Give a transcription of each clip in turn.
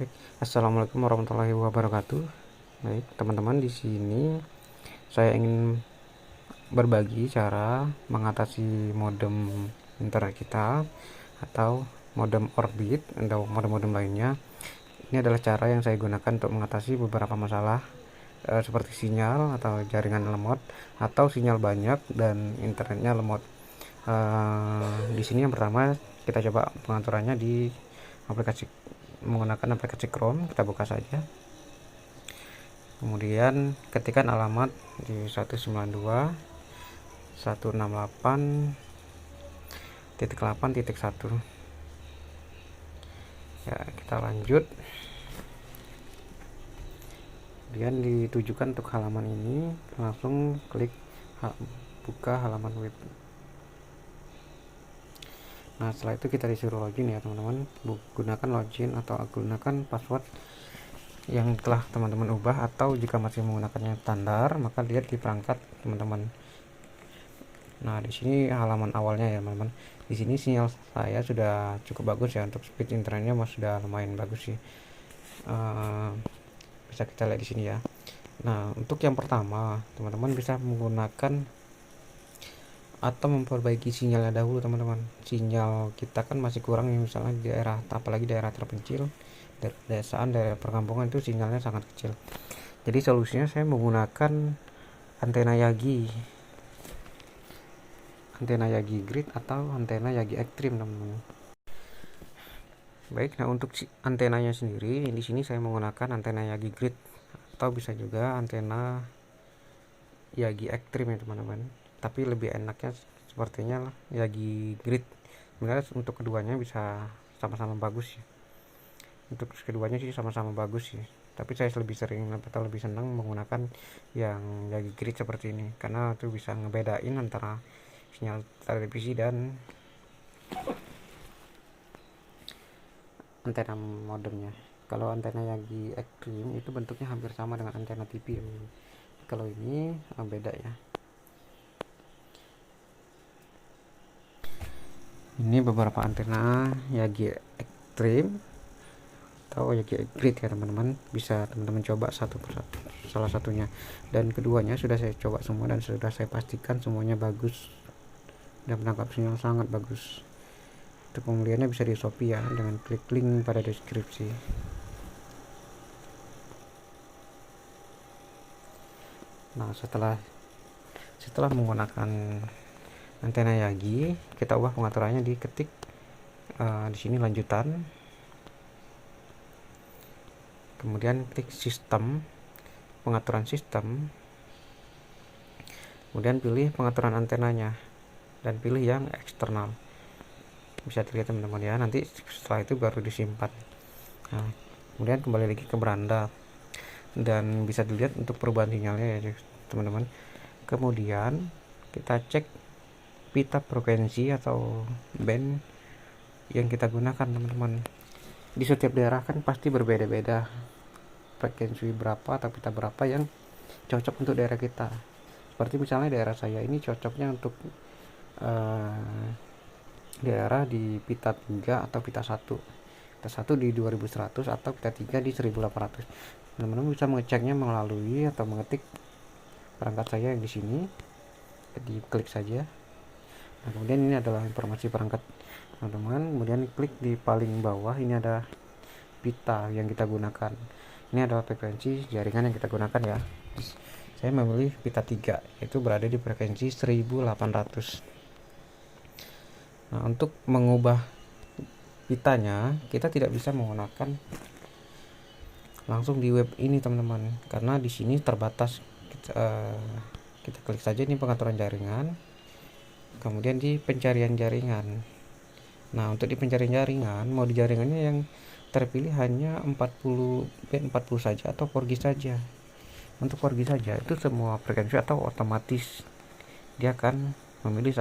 Baik, assalamualaikum warahmatullahi wabarakatuh. Baik, teman-teman, di sini saya ingin berbagi cara mengatasi modem internet kita atau modem orbit atau modem-modem lainnya. Ini adalah cara yang saya gunakan untuk mengatasi beberapa masalah seperti sinyal atau jaringan lemot atau sinyal banyak dan internetnya lemot. Di sini yang pertama kita coba pengaturannya di aplikasi menggunakan aplikasi Chrome. Kita buka saja, kemudian ketikkan alamat di 192.168.8.1 ya. Kita lanjut, kemudian ditujukan untuk halaman ini, langsung klik buka halaman web. Nah, setelah itu kita disuruh login ya teman-teman. Gunakan login atau gunakan password yang telah teman-teman ubah, atau jika masih menggunakannya standar maka lihat di perangkat teman-teman. Nah, di sini halaman awalnya ya teman-teman. Di sini sinyal saya sudah cukup bagus ya, untuk speed internetnya sudah lumayan bagus sih. Bisa kita lihat di sini ya. Nah, untuk yang pertama teman-teman bisa menggunakan atau memperbaiki sinyalnya dahulu teman-teman. Sinyal kita kan masih kurang ya, misalnya di daerah, apalagi daerah terpencil, desaan, daerah perkampungan, itu sinyalnya sangat kecil. Jadi solusinya saya menggunakan antena Yagi Grid atau antena Yagi Extreme teman-teman. Baik, nah untuk antenanya sendiri di sini saya menggunakan antena Yagi Grid atau bisa juga antena Yagi Extreme ya teman-teman, tapi lebih enaknya sepertinya Yagi Grid. Sebenarnya untuk keduanya bisa sama-sama bagus ya, untuk keduanya sih sama-sama bagus ya, tapi saya lebih sering atau lebih senang menggunakan yang Yagi Grid seperti ini, karena itu bisa ngebedain antara sinyal televisi dan antena modemnya. Kalau antena Yagi Extreme itu bentuknya hampir sama dengan antena TV. Kalau ini beda ya. Ini beberapa antena Yagi Extreme atau Yagi Grid ya teman-teman. Bisa teman-teman coba satu persatu, salah satunya dan keduanya sudah saya coba semua dan sudah saya pastikan semuanya bagus dan menangkap sinyal sangat bagus. Untuk pembeliannya bisa di Shopee ya, dengan klik link pada deskripsi. Nah, setelah menggunakan antena Yagi, kita ubah pengaturannya, diketik di sini lanjutan, kemudian klik sistem, pengaturan sistem, kemudian pilih pengaturan antenanya dan pilih yang eksternal. Bisa dilihat teman-teman ya, nanti setelah itu baru disimpan. Nah, kemudian kembali lagi ke beranda dan bisa dilihat untuk perubahan sinyalnya ya teman-teman. Kemudian kita cek pita frekuensi atau band yang kita gunakan teman-teman. Di setiap daerah kan pasti berbeda-beda frekuensi berapa atau pita berapa yang cocok untuk daerah kita. Seperti misalnya daerah saya ini cocoknya untuk daerah di pita 3 atau pita 1. Pita 1 di 2100 atau pita 3 di 1800. Teman-teman bisa mengeceknya melalui atau mengetik perangkat saya yang di sini, diklik saja. Nah, kemudian ini adalah informasi perangkat teman-teman. Kemudian klik di paling bawah, ini ada pita yang kita gunakan. Ini adalah frekuensi jaringan yang kita gunakan ya. Saya memilih pita 3, yaitu berada di frekuensi 1800. Nah, untuk mengubah pitanya kita tidak bisa menggunakan langsung di web ini teman-teman, karena di sini terbatas. Kita klik saja ini pengaturan jaringan, kemudian di pencarian jaringan. Nah, untuk di pencarian jaringan, mode jaringannya yang terpilih hanya 40 band 40 saja atau 4G saja. Untuk 4G saja itu semua frekuensi atau otomatis dia akan memilih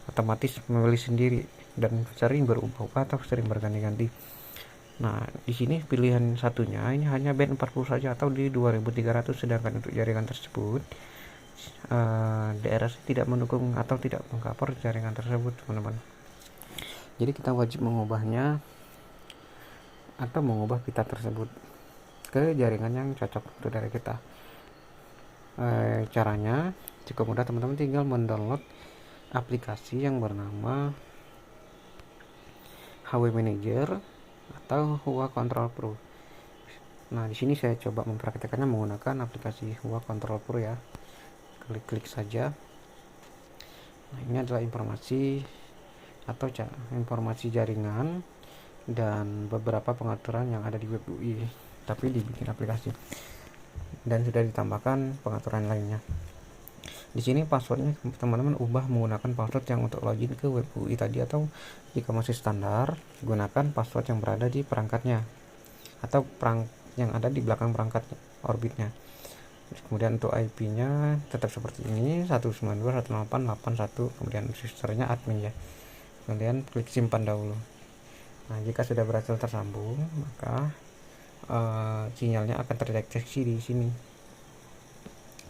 otomatis memilih sendiri dan sering berubah-ubah atau sering berganti-ganti. Nah, di sini pilihan satunya ini hanya band 40 saja atau di 2300, sedangkan untuk jaringan tersebut daerah tidak mendukung atau tidak mengcover jaringan tersebut teman-teman. Jadi kita wajib mengubahnya atau mengubah pita tersebut ke jaringan yang cocok untuk dari kita. Caranya cukup mudah, teman-teman tinggal mendownload aplikasi yang bernama HW Manager atau Huawei Control Pro. Nah, di sini saya coba mempraktikkannya menggunakan aplikasi Huawei Control Pro ya. Klik-klik saja. Nah, ini adalah informasi atau informasi jaringan dan beberapa pengaturan yang ada di web UI, tapi dibikin aplikasi dan sudah ditambahkan pengaturan lainnya. Di sini passwordnya teman-teman ubah menggunakan password yang untuk login ke web UI tadi, atau jika masih standar gunakan password yang berada di perangkatnya atau yang ada di belakang perangkat orbitnya. Kemudian untuk IP-nya tetap seperti ini 192.168.81, kemudian usernya admin ya. Kemudian klik simpan dahulu. Nah, jika sudah berhasil tersambung, maka sinyalnya akan terdeteksi di sini.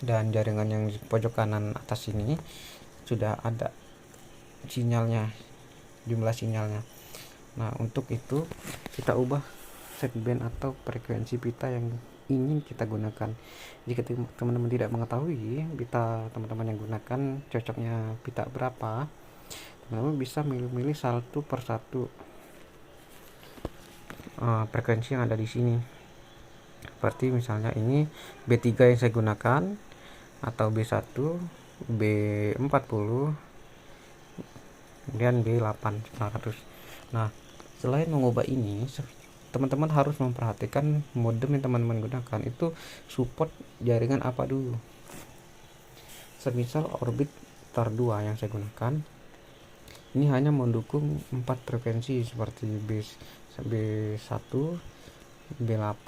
Dan jaringan yang di pojok kanan atas ini sudah ada sinyalnya, jumlah sinyalnya. Nah, untuk itu kita ubah setband atau frekuensi pita yang ingin kita gunakan. Jika teman-teman tidak mengetahui pita teman-teman yang gunakan cocoknya pita berapa, teman-teman bisa milih-milih satu persatu frekuensi yang ada di sini. Seperti misalnya ini B3 yang saya gunakan, atau B1, B40, kemudian B8 900. Nah, selain mengubah ini, teman-teman harus memperhatikan modem yang teman-teman gunakan itu support jaringan apa dulu. Semisal Orbit Tar 2 yang saya gunakan ini hanya mendukung 4 frekuensi seperti B1, B8,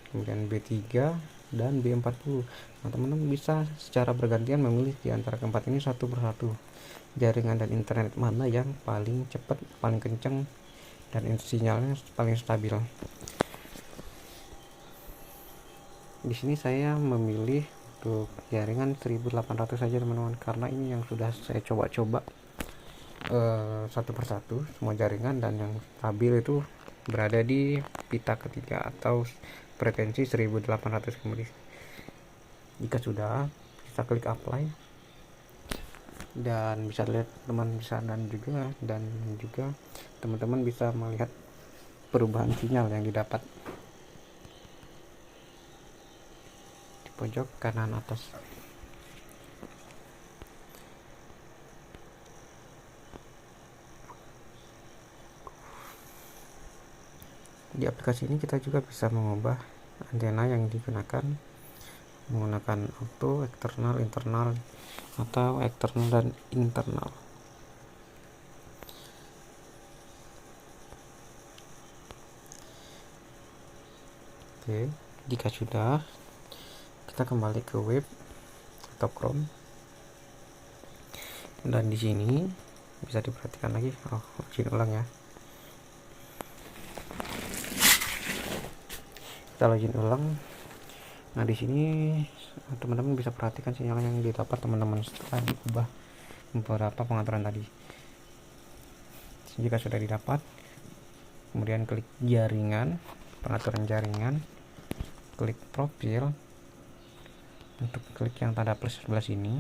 kemudian B3 dan B40. Nah, teman-teman bisa secara bergantian memilih di antara keempat ini satu persatu jaringan dan internet mana yang paling cepat, paling kencang, dan sinyalnya paling stabil. Di sini saya memilih untuk jaringan 1800 saja teman-teman, karena ini yang sudah saya coba-coba satu persatu semua jaringan, dan yang stabil itu berada di pita ketiga atau frekuensi 1800 kemudian. Jika sudah, kita klik apply dan bisa lihat teman bisa dan juga teman-teman bisa melihat perubahan sinyal yang didapat di pojok kanan atas. Di aplikasi ini kita juga bisa mengubah antena yang digunakan menggunakan auto, eksternal, internal, atau eksternal dan internal. Oke, jika sudah, kita kembali ke web atau Chrome, dan di sini bisa diperhatikan lagi. Login ulang ya. Kita login ulang. Nah, di sini teman-teman bisa perhatikan sinyal yang didapat teman-teman setelah diubah beberapa pengaturan tadi. Jika sudah didapat, kemudian klik jaringan, pengaturan jaringan, klik profil, untuk klik yang tanda plus sebelah sini,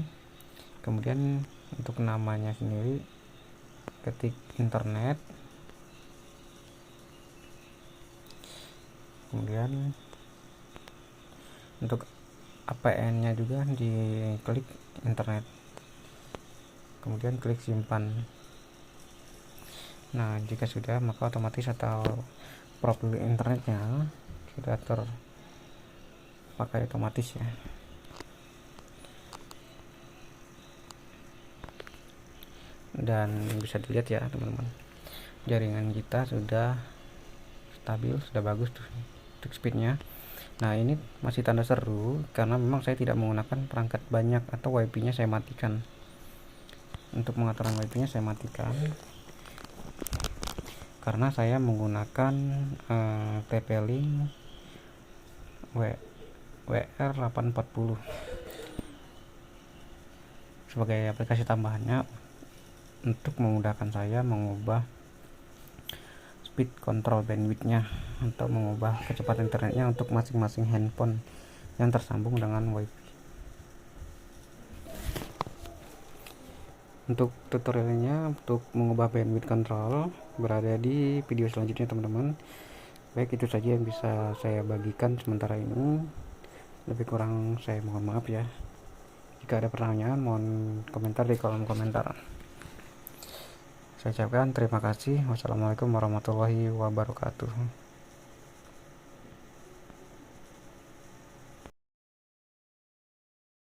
kemudian untuk namanya sendiri ketik internet, kemudian untuk APN nya juga diklik internet, kemudian klik simpan. Nah, jika sudah, maka otomatis atau profil internetnya sudah terpakai otomatis ya. Dan bisa dilihat ya teman-teman, jaringan kita sudah stabil, sudah bagus tuh untuk speednya. Nah, ini masih tanda seru karena memang saya tidak menggunakan perangkat banyak atau WiFi nya saya matikan. Untuk pengaturan WiFi nya saya matikan karena saya menggunakan TP-Link WR840 sebagai aplikasi tambahannya untuk memudahkan saya mengubah speed control bandwidthnya atau mengubah kecepatan internetnya untuk masing-masing handphone yang tersambung dengan WiFi. Untuk tutorialnya untuk mengubah bandwidth control berada di video selanjutnya teman-teman. Baik, itu saja yang bisa saya bagikan sementara ini. Lebih kurang saya mohon maaf ya. Jika ada pertanyaan mohon komentar di kolom komentar. Saya ucapkan terima kasih. Wassalamualaikum warahmatullahi wabarakatuh.